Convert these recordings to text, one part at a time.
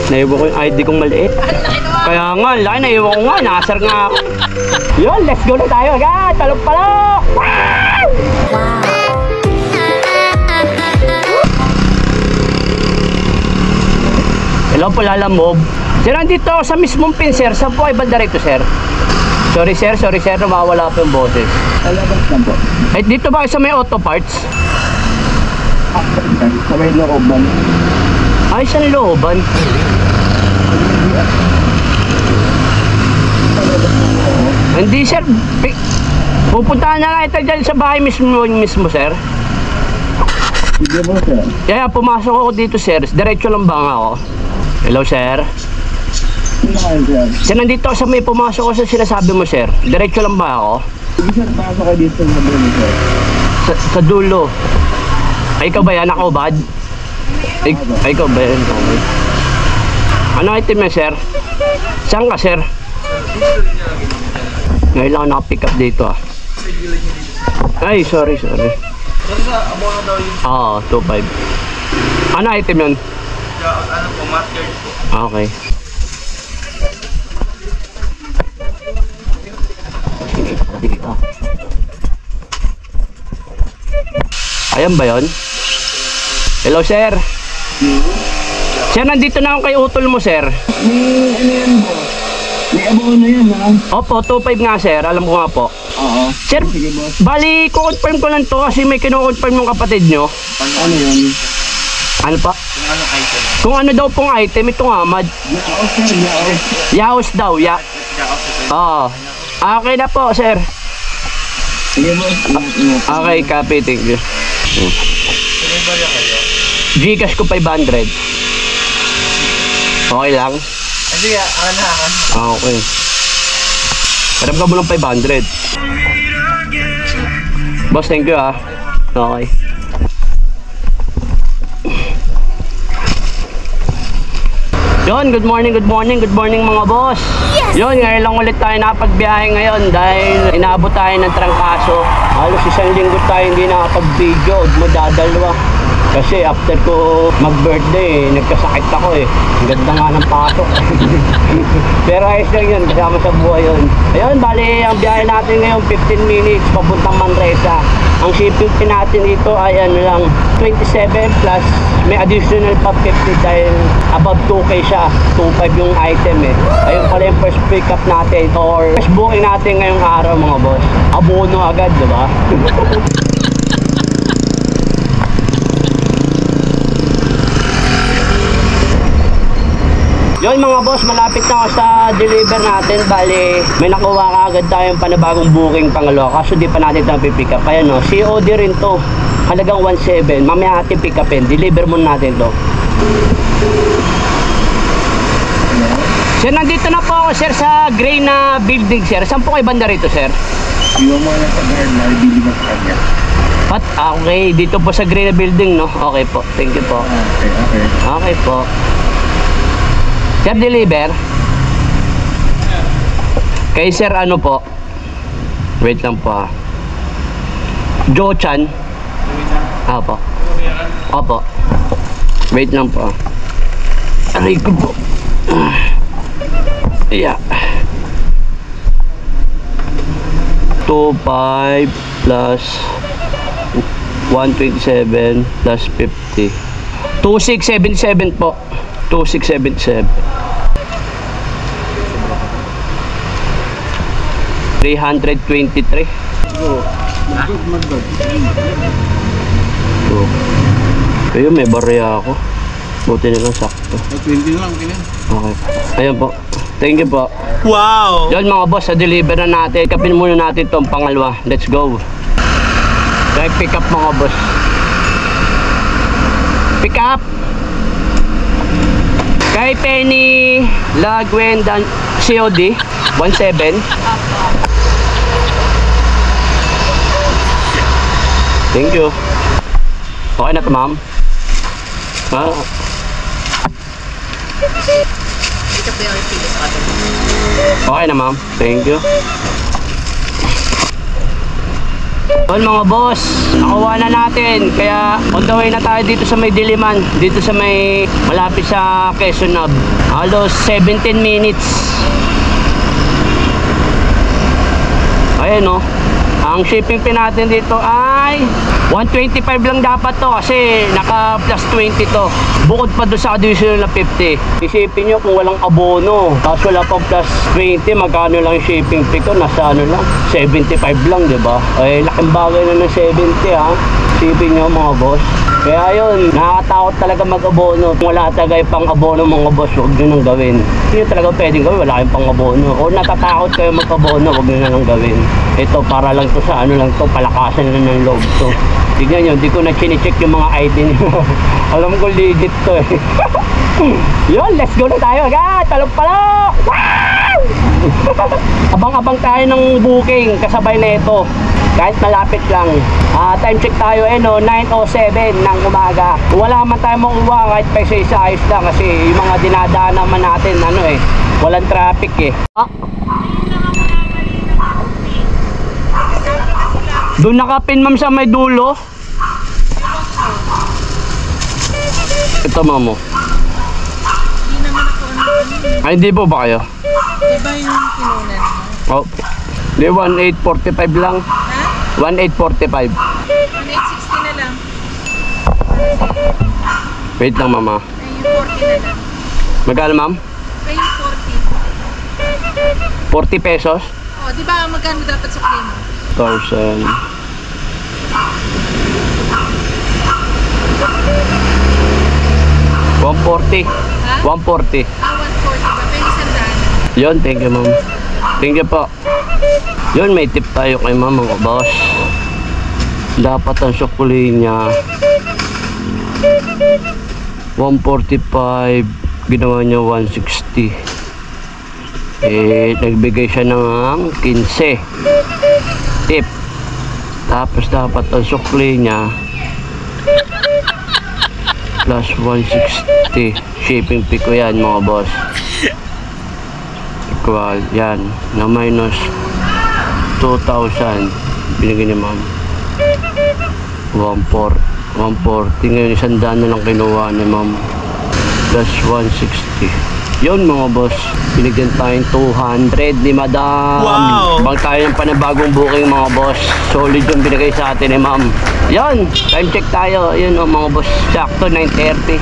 Naiwan ko yung ID kong maliit. Kaya nga, laki naiwan ko nga. Nasar nga ako. Yun, let's go na tayo agad. Talong-palok! Wow! Hello po, Lalamove. Sir, nandito ako sa mismong pin, sir. Saan po ay banda rito, sir? Sorry, sir. Nawawala po yung boses. Alabas lang po. Ay, dito ba sa may auto parts? Sa may looban. Ay, sa looban. Hindi, sir. Pupuntahan na lang ito dyan sa bahay mismo, sir. Sige mo, sir. Kaya pumasok ako dito, sir. Diretso lang ba ako? Hello, sir. Sino kayo, sir? Sir, nandito ako sa may pumasok ko sa sinasabi mo, sir. Diretso lang ba ako? Sige, sir. Pasok kayo dito sa dulo, sir. Sa dulo. Ay, ikaw ba yan? Ako, bad? Ay, ikaw ba yan? Okay. Ano item yan, sir? Saan ka, sir? Ngayon lang ako nakapick up dito, ah. Ay, sorry. Oo, 2.5. Ano item yun? Ano po, mustard po. Okay. Dito. Ayan ba yun? Hello, sir. Sir, nandito na ako kay utol mo, sir. May ano yan po? May abono yan, ha? Opo, 2.5 nga, sir. Alam ko nga po. Oo. Sir, Sige, boss. bali, confirm ko lang to kasi may kino-confirm yung kapatid nyo. Ano yun? Ano pa? Kung ano item. Kung ano daw pong item, ito nga, mad. Yaos, sir. Yaos. Yaos daw, ya. Oo. Okay na po, sir. Sige, boss. Okay, copy, thank you. Delivery kayo? Gcash ko 500. Okay lang? Sige, akan. Okay. Harap ka mo ng 500. Boss, thank you, ah. Okay. Yon, good morning mga boss. Yes! Yon, ngayon lang ulit tayo nakapagbiyahe ngayon dahil inaabot tayo ng trangkaso. Halos isang linggo tayo hindi nakapag-video, madadalwa. Kasi after ko mag-birthday, nagkasakit ako eh. Ang ganda nga ng pasok. Pero ayos lang yun, kasama sa buhay yun. Ayun, bali, ang biyahe natin ngayon 15 minutes papuntang Manresa. Ang shipping fee natin dito ay ano lang, 27 plus may additional pa 50 dahil above 2K siya. 2.5 yung item eh. Ayun pala yung first pick up natin or first booking natin ngayong araw mga boss. Abono agad, diba? Yun mga boss, malapit na ako sa deliver natin. Bali, may nakuha ka agad tayong panibagong booking pangalawa. Kaso di pa natin ito pick up. Kaya no, COD rin to. Halagang 1.7. Mamaya natin pick upin. Deliver muna natin to. Sir, nandito na po ako sir sa gray na building sir. Saan po kayo banda rito sir? Iwan mo lang sa guard na ibili mo sa kanya. Pat, okay. Dito po sa gray na building no? Okay po. Thank you po. Okay. Okay po. Sir, deliver. Kay sir ano po? Wait lang po ah. Joe Chan. Opo. Opo. Wait lang po. Aray ko po. Yeah. 2.5 plus 127 plus 50. 2677 po. 2677. 323. Mag-good. Ayun, may barya ako. Buti na lang sakto. 20 lang, kailan? Okay. Ayun po. Thank you po. Wow! Yun mga boss, sa deliver na natin. Kapin muna natin itong pangalawa. Let's go. Try pick up mga boss. Pick up. Kay Penny Lagwen dan COD 17. Thank you. Okay na to ma'am. Okay na ma'am. Thank you. Yun mga boss, nakuha na natin. Kaya on the way na tayo dito sa may Diliman. Dito sa may malapit sa Quezon Hub. Halos 17 minutes. Ayan o. Ang shipping fee natin dito ay 125 lang dapat to kasi naka plus 20 to. Bukod pa doon sa additional na 50. Isipin nyo kung walang abono. Tapos wala pang plus 20, magkano lang yung shipping fee ko? Nasa ano lang? 75 lang, di ba? Ay, laking bagay na ng 70 ha. Isipin nyo mga boss. Kaya yun, nakakatakot talaga mag-abono. Kung wala tagay pang abono mga boss, huwag nyo nang gawin. Hindi talaga pwedeng gawin, wala kayong pang abono. O natatakot kayo mag-abono, huwag nyo na lang gawin. Ito, para lang to sa ano lang to, palakasan na ng loob to. Tignan nyo, hindi ko na chine-check yung mga ID nyo. Alam ko legit to eh. Yun, let's go na tayo agad. Talong-palok! Wow! Abang-abang tayo ng booking kasabay na ito. Kahit malapit lang. Time check tayo no, 9:07 ng umaga. Wala man tayo makuha kahit pa isa ayos lang kasi yung mga dinadaan naman natin ano eh, walang traffic eh. Doon nakapin ma'am sa may dulo. Ito ma'am mo. Ay hindi po ba kayo? Diba yung kinunan mo? Oh. Di 1845 lang. Ha? 1845. 1,860 na lang. Wait lang mama. Ay, yung 40 na lang. Magkano ma'am? Ay, yung 40 pesos?40. O, di ba magkano dapat sa claim mo? 1,000. $140. Ha? 140. Ah, 140 ba? May isang daan. Yun, thank you ma'am. Thank you po. Yun, may tip tayo kay ma'am mga boss. Dapat ang sukuli niya 145, ginawa niya 160. Eh, nagbigay siya ng 15 tip. Tapos dapat ang sukli niya plus 160. Shipping fee ko yan mga boss. Equal yan na minus 2,000 binigyan ni ma'am. 140 ngayon, 100 na lang kinuha ni ma'am plus 160. Yun mga boss, binigyan tayong 200 ni madam. Wow! Bang tayo ng panibagong booking mga boss. Solid yung binigay sa atin ni ma'am. Yun, time check tayo. Yun mga boss, sakto 9:30.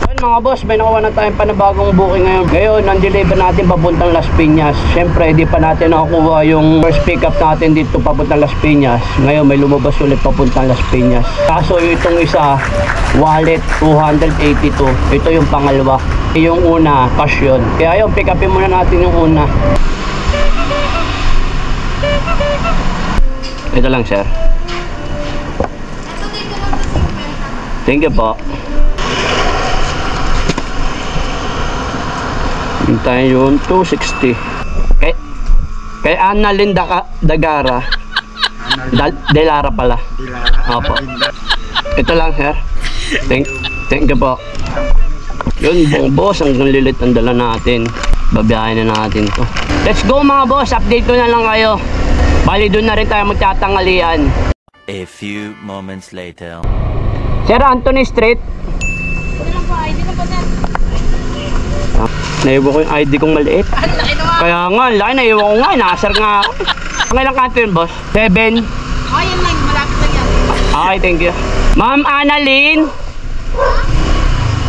Yun mga boss, may nakuha na tayong panibagong booking ngayon. Ngayon, ang-deliver natin papuntang Las Piñas. Siyempre, di pa natin nakakuha yung first pick up natin dito papuntang Las Piñas. Ngayon, may lumabas ulit papuntang Las Piñas. Kaso itong isa, wallet 282. Ito yung pangalawa. Yung una, cash yun. Kaya yun, pick upin muna natin yung una. Ito lang sir. Thank you po. Hintayin yun, 260. Kay Ana Linda Dagara. Delara pala. Opo. Ito lang sir. Thank you po. Yun mga boss, ang lilit ang dala natin. Babiyahin na natin to. Let's go mga boss, update ko na lang kayo. Bali doon na rin tayo magtatangalian. A few moments later. Sir Anthony Street. Ito lang po, ID na po na. Naiwan ko yung ID kong maliit. Ang laki naman. Kaya nga, laki naiwan ko nga, nasar nga ako. Pangilang kanto yun boss? 7. Oh, yan lang, malapit lang yan. Okay, thank you. Ma'am Annalyn.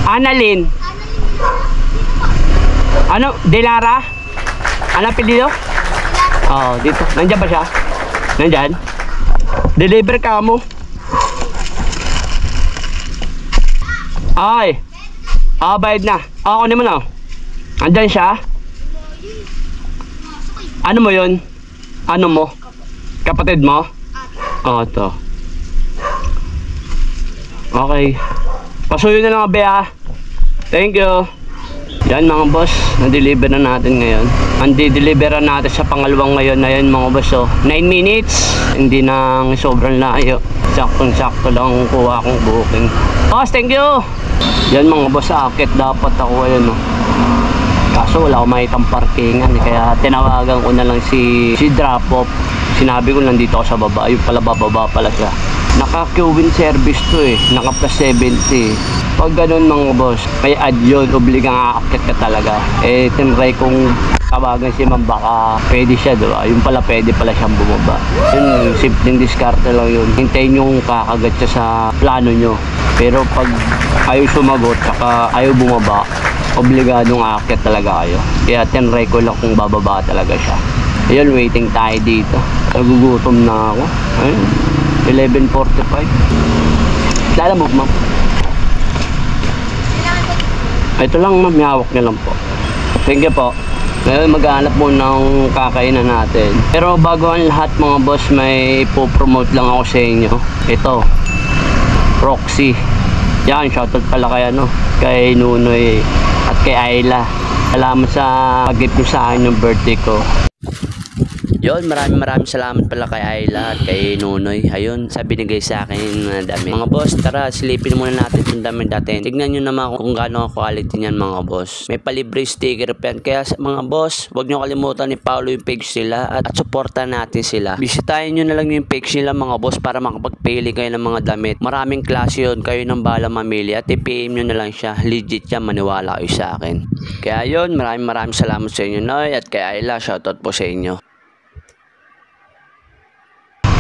Annalyn. Ano? Delara? Ano apelyido? Oo, dito. Nandiyan ba siya? Nandiyan? Deliver ka mo. Ay. Bayad na. Ako naman oh. Andyan siya? Ano mo yun? Ano mo? Kapatid mo? Oo, to. Okay. Pasuyo na lang abe ha. Thank you. Yan mga boss, na-deliver na natin ngayon. Andi-deliveran natin sa pangalawang ngayon na yan mga boss. So, 9 minutes. Hindi nang sobrang layo. Saktong-sakto lang kuha akong booking. Boss, thank you. Yan mga boss, akit dapat ako ayun no. Kaso wala akong makitang parkingan. Kaya tinawagan ko na lang si drop off. Sinabi ko nandito ako sa baba. Ayun pala, bababa pala siya. Naka-queuing service to eh. Naka plus 70. Pag ganun mga boss, may add yun. Obligang aakit ka talaga. Eh, tinry kong tawagan si ma'am, baka pwede siya, diba? Yung pala, pwede pala siyang bumaba. Yun, simpleng diskarte lang yun. Hintayin yung kakagat siya sa plano nyo. Pero pag ayaw sumagot, saka ayaw bumaba, obligadong aakyat talaga kayo. Kaya tinry ko lang kung bababa talaga siya. Ayun, waiting tayo dito. Nagugutom na ako. Ayun, 11:45. Lalamog, ma'am. Ito lang, ma'am. Hawak niya lang po. Thank you po. Ngayon maghanap mo ng kakainan natin. Pero bago ang lahat mga boss, may po-promote lang ako sa inyo. Ito, Roxy. Yan, shoutout pala kay Nunoy at kay Ayla. Salamat sa pag-gift nyo sa akin yung birthday ko. Yon, maraming salamat pala kay Ayla at kay Nunoy. Ayun, sa binigay sa akin na damit. Mga boss, tara, silipin muna natin itong damit natin. Tignan nyo naman kung gaano ang quality niyan mga boss. May palibre sticker pen. Kaya mga boss, huwag nyo kalimutan i-follow yung page nila at supportan natin sila. Bisitahin nyo na lang yung page nila mga boss para makapagpili kayo ng mga damit. Maraming klase yun. Kayo nang bahala mamili at i-PM nyo na lang siya. Legit yan, maniwala kayo sa akin. Kaya yun, maraming salamat sa inyo Noy at kay Ayla. Shoutout po sa inyo.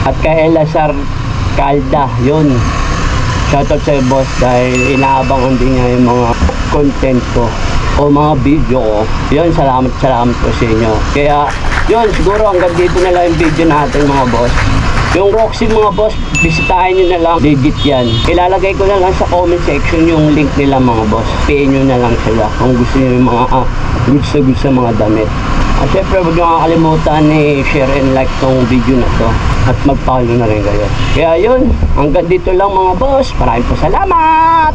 At kay Lazar Calda, yun. Shoutout sa'yo boss dahil inaabangan din niya yung mga content ko o mga video ko. Yun, salamat po sa inyo. Kaya yun, siguro hanggang dito na lang yung video natin mga boss. Yung Roxy mga boss, bisitahin nyo na lang. Legit yan. Ilalagay ko na lang sa comment section yung link nila mga boss. Payin nyo na lang sila kung gusto nyo yung mga goods sa mga damit. At syempre huwag nyo kakalimutan share and like tong video na to. At mag-follow na rin kayo. Kaya yun, hanggang dito lang mga boss. Maraming po salamat!